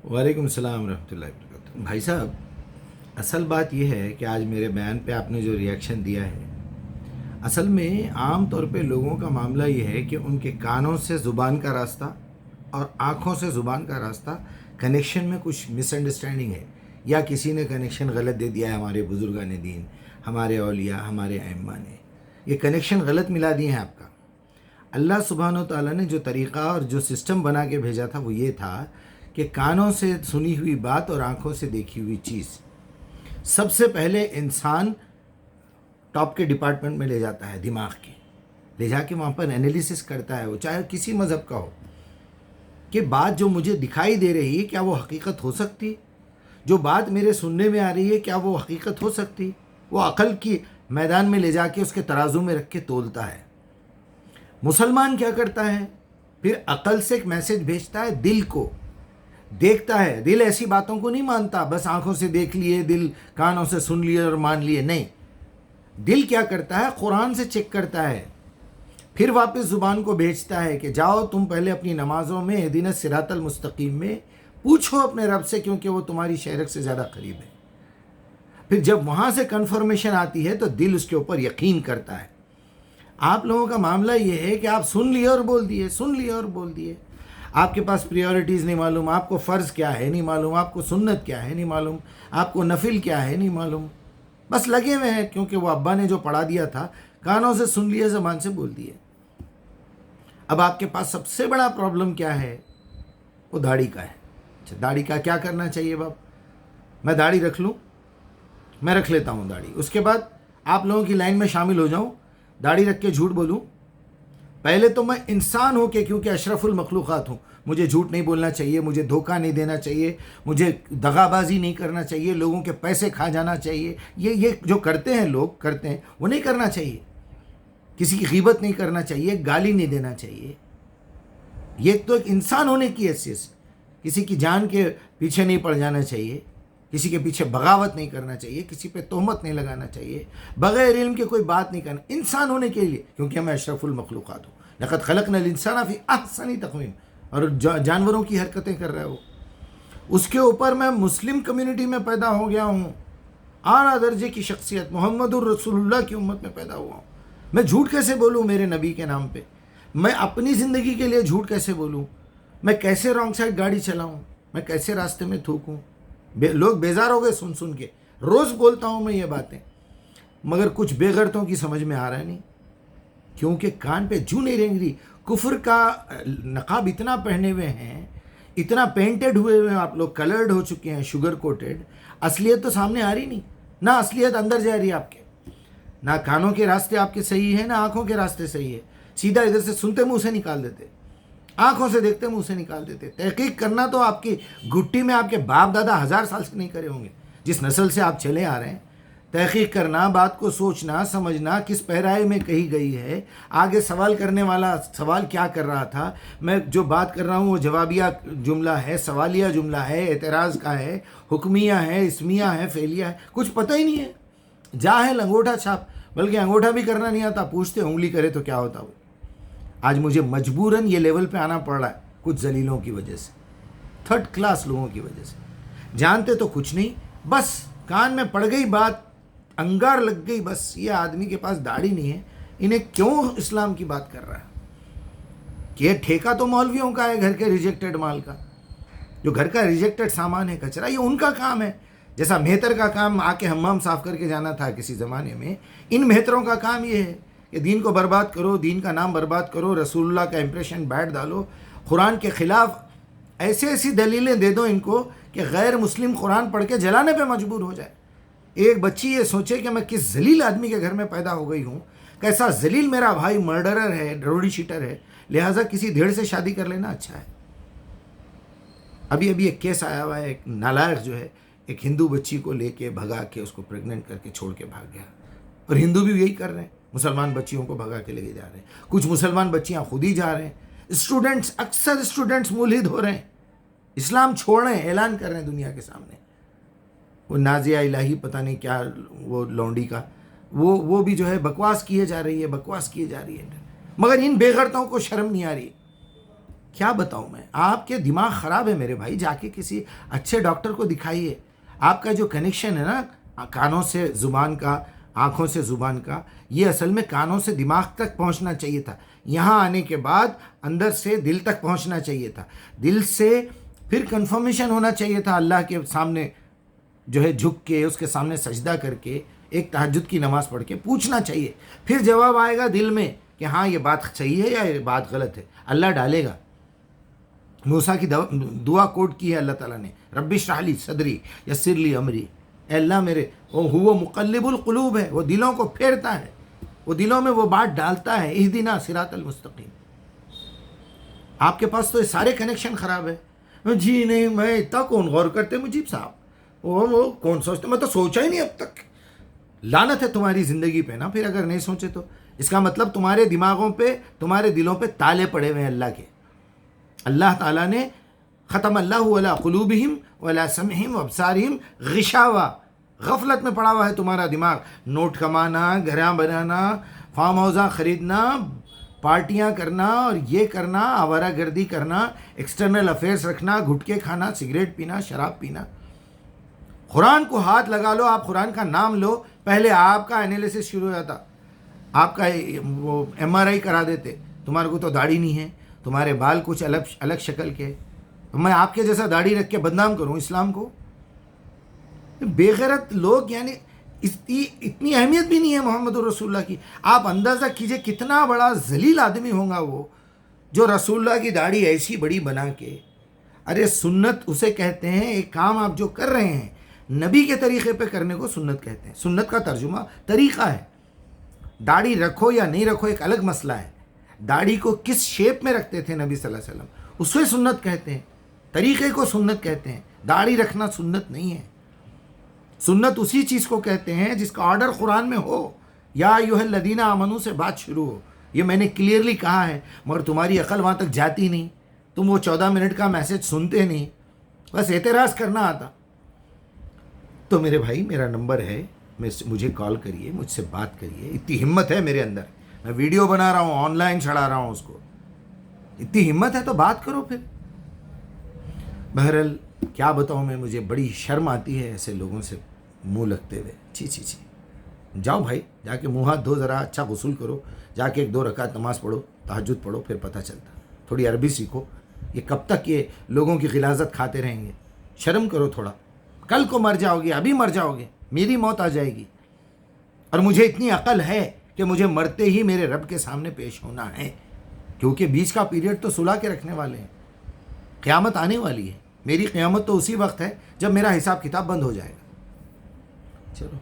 وعلیکم السلام ورحمۃ اللہ وبرکاتہ۔ بھائی صاحب، اصل بات یہ ہے کہ آج میرے بیان پہ آپ نے جو ریئیکشن دیا ہے، اصل میں عام طور پہ لوگوں کا معاملہ یہ ہے کہ ان کے کانوں سے زبان کا راستہ اور آنکھوں سے زبان کا راستہ کنیکشن میں کچھ مس انڈرسٹینڈنگ ہے، یا کسی نے کنیکشن غلط دے دیا ہے۔ ہمارے بزرگان دین، ہمارے اولیاء، ہمارے ائمہ نے یہ کنیکشن غلط ملا دیے ہیں آپ کا۔ اللہ سبحانہ و تعالیٰ نے جو طریقہ اور جو سسٹم بنا کے بھیجا تھا وہ یہ تھا کہ کانوں سے سنی ہوئی بات اور آنکھوں سے دیکھی ہوئی چیز سب سے پہلے انسان ٹاپ کے ڈپارٹمنٹ میں لے جاتا ہے، دماغ کے لے جا کے وہاں پر انالیسس کرتا ہے، وہ چاہے کسی مذہب کا ہو، کہ بات جو مجھے دکھائی دے رہی ہے کیا وہ حقیقت ہو سکتی، جو بات میرے سننے میں آ رہی ہے کیا وہ حقیقت ہو سکتی۔ وہ عقل کی میدان میں لے جا کے اس کے ترازو میں رکھ کے تولتا ہے۔ مسلمان کیا کرتا ہے؟ پھر عقل سے ایک میسج بھیجتا ہے دل کو، دیکھتا ہے، دل ایسی باتوں کو نہیں مانتا بس آنکھوں سے دیکھ لیے، دل کانوں سے سن لیے اور مان لیے، نہیں، دل کیا کرتا ہے؟ قرآن سے چیک کرتا ہے، پھر واپس زبان کو بھیجتا ہے کہ جاؤ تم پہلے اپنی نمازوں میں اہدنا الصراط المستقیم میں پوچھو اپنے رب سے، کیونکہ وہ تمہاری شہرک سے زیادہ قریب ہے۔ پھر جب وہاں سے کنفرمیشن آتی ہے تو دل اس کے اوپر یقین کرتا ہے۔ آپ لوگوں کا معاملہ یہ ہے کہ آپ سن لیے اور بول دیے، سن لیے اور بول دیے، آپ کے پاس پریورٹیز نہیں معلوم، آپ کو فرض کیا ہے نہیں معلوم، آپ کو سنت کیا ہے نہیں معلوم، آپ کو نفل کیا ہے نہیں معلوم، بس لگے ہوئے ہیں کیونکہ وہ ابا نے جو پڑھا دیا تھا کانوں سے سن لیے، زبان سے بول دیے۔ اب آپ کے پاس سب سے بڑا پرابلم کیا ہے؟ وہ داڑھی کا ہے۔ اچھا، داڑھی کا کیا کرنا چاہیے باپ؟ میں داڑھی رکھ لوں؟ میں رکھ لیتا ہوں داڑھی، اس کے بعد آپ لوگوں کی لائن میں شامل ہو جاؤں، داڑھی رکھ کے جھوٹ بولوں؟ پہلے تو میں انسان ہو کے، کیونکہ اشرف المخلوقات ہوں، مجھے جھوٹ نہیں بولنا چاہیے، مجھے دھوکہ نہیں دینا چاہیے، مجھے دغا بازی نہیں کرنا چاہیے، لوگوں کے پیسے کھا جانا چاہیے، یہ جو کرتے ہیں لوگ کرتے ہیں وہ نہیں کرنا چاہیے، کسی کی غیبت نہیں کرنا چاہیے، گالی نہیں دینا چاہیے۔ یہ تو ایک انسان ہونے کی حیثیت سے کسی کی جان کے پیچھے نہیں پڑ جانا چاہیے، کسی کے پیچھے بغاوت نہیں کرنا چاہیے، کسی پہ تہمت نہیں لگانا چاہیے، بغیر علم کے کوئی بات نہیں کرنا، انسان ہونے کے لیے، کیونکہ میں اشرف المخلوقات ہوں۔ لقد خلقنا الانسان فی احسن تقویم، اور جانوروں کی حرکتیں کر رہے ہو، اس کے اوپر میں مسلم کمیونٹی میں پیدا ہو گیا ہوں، اعلیٰ درجے کی شخصیت محمد الرسول اللہ کی امت میں پیدا ہوا ہوں۔ میں جھوٹ کیسے بولوں میرے نبی کے نام پہ؟ میں اپنی زندگی کے لیے جھوٹ کیسے بولوں؟ میں کیسے رانگ سائڈ گاڑی چلاؤں؟ میں کیسے راستے میں تھوکوں؟ لوگ بیزار ہو گئے سن کے، روز بولتا ہوں میں یہ باتیں، مگر کچھ بے غیرتوں کی سمجھ میں آ رہا ہے نہیں، کیونکہ کان پہ جو نہیں رینگ رہی۔ کفر کا نقاب اتنا پہنے ہوئے ہیں، اتنا پینٹڈ ہوئے ہیں، آپ لوگ کلرڈ ہو چکے ہیں، شوگر کوٹڈ، اصلیت تو سامنے آ رہی نہیں، نہ اصلیت اندر جا رہی ہے آپ کے، نہ کانوں کے راستے آپ کے صحیح ہیں، نہ آنکھوں کے راستے صحیح ہے، سیدھا ادھر سے سنتے منہ سے نکال دیتے، آنکھوں سے دیکھتے منہ سے نکال دیتے۔ تحقیق کرنا تو آپ کی گھٹی میں آپ کے باپ دادا 1000 سال سے نہیں کرے ہوں گے، جس نسل سے آپ چلے آ رہے ہیں۔ تحقیق کرنا، بات کو سوچنا سمجھنا، کس پہرائے میں کہی گئی ہے، آگے سوال کرنے والا سوال کیا کر رہا تھا، میں جو بات کر رہا ہوں وہ جوابیہ جملہ ہے، سوالیہ جملہ ہے، اعتراض کا ہے، حکمیہ ہے، اسمیہ ہے، فعلیہ ہے، کچھ پتہ ہی نہیں ہے، جاہل انگوٹھا چھاپ، بلکہ انگوٹھا بھی کرنا نہیں آتا، پوچھتے انگلی کرے تو کیا ہوتا وہ۔ آج مجھے مجبوراً یہ لیول پہ آنا پڑ رہا ہے کچھ ذلیلوں کی وجہ سے، تھرڈ کلاس لوگوں کی وجہ سے، جانتے تو کچھ نہیں، بس کان میں پڑ گئی بات، انگار لگ گئی، بس یہ آدمی کے پاس داڑھی نہیں ہے، انہیں کیوں اسلام کی بات کر رہا ہے؟ کہ یہ ٹھیکہ تو مولویوں کا ہے، گھر کے ریجیکٹڈ مال کا، جو گھر کا ریجیکٹڈ سامان ہے، کچرا، یہ ان کا کام ہے۔ جیسا مہتر کا کام آ کے حمام صاف کر کے جانا تھا کسی زمانے میں، ان مہتروں کا کام یہ ہے کہ دین کو برباد کرو، دین کا نام برباد کرو، رسول اللہ کا امپریشن بیٹھ ڈالو، قرآن کے خلاف ایسی ایسی دلیلیں دے دو ان کو کہ غیر مسلم قرآن پڑھ کے جلانے پہ مجبور ہو جائے۔ ایک بچی یہ سوچے کہ میں کس ذلیل آدمی کے گھر میں پیدا ہو گئی ہوں، کیسا ذلیل میرا بھائی مرڈرر ہے، روڈی شیٹر ہے، لہٰذا کسی دھیڑ سے شادی کر لینا اچھا ہے۔ ابھی ایک کیس آیا ہوا ہے، ایک نالائق جو ہے ایک ہندو بچی کو لے کے بھگا کے اس کو پریگننٹ کر کے چھوڑ کے بھاگ گیا، اور ہندو بھی یہی کر رہے ہیں، مسلمان بچیوں کو بھگا کے لے جا رہے ہیں، کچھ مسلمان بچیاں خود ہی جا رہے ہیں، اسٹوڈنٹس، اکثر اسٹوڈنٹس ملحد ہو رہے ہیں، اسلام چھوڑ رہے ہیں، اعلان کر رہے ہیں دنیا کے سامنے۔ وہ نازیہ الہی پتہ نہیں کیا، وہ لونڈی کا وہ بھی جو ہے بکواس کیے جا رہی ہے، بکواس کیے جا رہی ہے، مگر ان بے غیرتوں کو شرم نہیں آ رہی کیا بتاؤں میں، آپ کے دماغ خراب ہے میرے بھائی، جا کے کسی اچھے ڈاکٹر کو دکھائیے. آپ کا جو کنیکشن ہے نا کانوں سے زبان کا، آنکھوں سے زبان کا، یہ اصل میں کانوں سے دماغ تک پہنچنا چاہیے تھا. یہاں آنے کے بعد اندر سے دل تک پہنچنا چاہیے تھا. دل سے پھر کنفرمیشن ہونا چاہیے تھا، اللہ کے سامنے جو ہے جھک کے، اس کے سامنے سجدہ کر کے، ایک تہجد کی نماز پڑھ کے پوچھنا چاہیے. پھر جواب آئے گا دل میں کہ ہاں یہ بات صحیح ہے یا یہ بات غلط ہے. اللہ ڈالے گا. موسیٰ کی دعا کوٹ کی ہے اللہ تعالیٰ نے، رب اشرح لی صدری یسر لی امری. اے اللہ میرے، وہ مقلب القلوب ہے، وہ دلوں کو پھیرتا ہے، وہ دلوں میں وہ بات ڈالتا ہے. اہدنا صراط المستقیم. آپ کے پاس تو یہ سارے کنیکشن خراب ہے. جی نہیں، میں اتنا کون غور کرتے مجیب صاحب، وہ کون سوچتے، میں تو سوچا ہی نہیں اب تک. لعنت ہے تمہاری زندگی پہ نا. پھر اگر نہیں سوچے تو اس کا مطلب تمہارے دماغوں پہ، تمہارے دلوں پہ تالے پڑے ہوئے ہیں اللہ کے. اللہ تعالیٰ نے ختم اللہ علی قلوبہم وعلی سمعہم وابصارہم غشاوہ، غفلت میں پڑا ہوا ہے تمہارا دماغ. نوٹ کمانا، گھراں بنانا، فارم ہاؤساں خریدنا، پارٹیاں کرنا اور یہ کرنا، آوارہ گردی کرنا، ایکسٹرنل افیئرس رکھنا، گھٹکے کھانا، سگریٹ پینا، شراب پینا. قرآن کو ہاتھ لگا لو، آپ قرآن کا نام لو، پہلے آپ کا انالیسس شروع ہو جاتا. آپ کا وہ MRI کرا دیتے، تمہارے کو تو داڑھی نہیں ہے، تمہارے بال کچھ الگ شکل کے. میں آپ کے جیسا داڑھی رکھ کے بدنام کروں اسلام کو؟ بے غیرت لوگ، یعنی اتنی اہمیت بھی نہیں ہے محمد الرسول اللہ کی. آپ اندازہ کیجئے کتنا بڑا ذلیل آدمی ہوگا وہ، جو رسول اللہ کی داڑھی ایسی بڑی بنا کے. ارے سنت اسے کہتے ہیں، ایک کام آپ جو کر رہے ہیں نبی کے طریقے پہ کرنے کو سنت کہتے ہیں. سنت کا ترجمہ طریقہ ہے. داڑھی رکھو یا نہیں رکھو ایک الگ مسئلہ ہے. داڑھی کو کس شیپ میں رکھتے تھے نبی صلی اللہ علیہ وسلم، اسے سنت کہتے ہیں. طریقے کو سنت کہتے ہیں. داڑھی رکھنا سنت نہیں ہے. سنت اسی چیز کو کہتے ہیں جس کا آرڈر قرآن میں ہو. یا ایھا الذین آمنو سے بات شروع ہو. یہ میں نے کلیئرلی کہا ہے، مگر تمہاری عقل وہاں تک جاتی نہیں. تم وہ 14 منٹ کا میسج سنتے نہیں، بس اعتراض کرنا آتا. تو میرے بھائی، میرا نمبر ہے، مجھے کال کریے، مجھ سے بات کریے. اتنی ہمت ہے میرے اندر، میں ویڈیو بنا رہا ہوں، آن لائن چڑھا رہا ہوں اس کو. اتنی ہمت ہے تو بات کرو پھر. بہرحال کیا بتاؤں میں، مجھے بڑی شرم آتی ہے ایسے لوگوں سے منہ لگتے ہوئے. چھی چھی چھی. جاؤ بھائی، جا کے منہ ہاتھ دھو، ذرا اچھا غسل کرو، جا کے 1-2 رکعت نماز پڑھو، تہجد پڑھو، پھر پتہ چلتا. تھوڑی عربی سیکھو. یہ کب تک یہ لوگوں کی غلاظت کھاتے رہیں گے؟ شرم کرو تھوڑا. کل کو مر جاؤ گے، ابھی مر جاؤ گے، میری موت آ جائے گی. اور مجھے اتنی عقل ہے کہ مجھے مرتے ہی میرے رب کے سامنے پیش ہونا ہے، کیونکہ بیچ کا پیریڈ تو سلا کے رکھنے والے ہیں. قیامت آنے والی ہے. میری قیامت تو اسی وقت ہے جب میرا حساب کتاب بند ہو جائے گا. چلو.